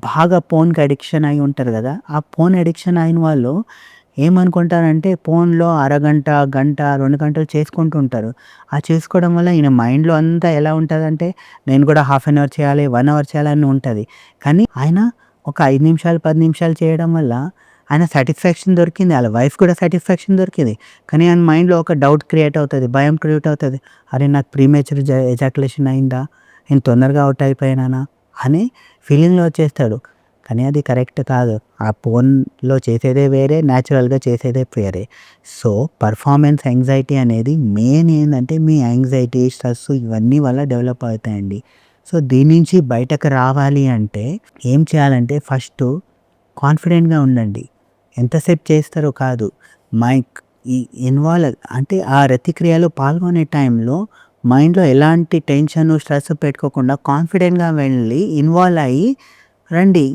బాగా ఫోన్‌కి అడిక్షన్ అయి ఉంటారు గదా! ఆ ఫోన్ అడిక్షన్ అయిన వాళ్ళు ఏమనుకుంటారంటే ఫోన్‌లో అరగంట, గంట, 2 గంటలు చేసుకుంటూ ఉంటారు. ఆ చేసుకోవడం వల్ల ఈయన మైండ్‌లో అంతా ఎలా ఉంటదంటే నేను కూడా హాఫ్ అన్ అవర్ చేయాలి, 1 అవర్ చేయాలని ఉంటది. కానీ ఆయన ఒక 5 నిమిషాలు, 10 నిమిషాలు చేయడం వల్ల ఆయన సాటిస్ఫాక్షన్ దొరికింది. ఆళ్ళ వైఫ్ కూడా సాటిస్ఫాక్షన్ దొరికింది. కానీ ఆయన మైండ్‌లో ఒక డౌట్ క్రియేట్ అవుతది. భయం క్రియేట్ అవుతది. అరే! నాకు ప్రీమెచ్యూర్ ఎజాక్యులేషన్ అయిందా? నేను తొందరగా ఔట్ అయిపోయినానా? అని ఫీలింగ్‌లో వచ్చేస్తాడు. కానీ అది కరెక్ట్ కాదు. ఆ ఫోన్‌లో చేసేదే వేరే, న్యాచురల్‌గా చేసేదే వేరే. సో, పర్ఫార్మెన్స్ యాంగ్జైటీ అనేది మెయిన్ ఏందంటే మీ యాంగ్జైటీ, స్ట్రెస్ ఇవన్నీ వల్ల డెవలప్ అవుతాయండి. సో, దీని నుంచి బయటకు రావాలి అంటే ఏం చేయాలంటే ఫస్టు కాన్ఫిడెంట్‌గా ఉండండి. ఎంతసేపు చేస్తారో కాదు. మైక్ ఈ ఇన్వాల్వ్ అంటే ఆ రతిక్రియలో పాల్గొనే టైంలో మైండ్‌లో ఎలాంటి టెన్షను, స్ట్రెస్ పెట్టుకోకుండా కాన్ఫిడెంట్‌గా వెళ్ళి ఇన్వాల్వ్ అయ్యి రండి.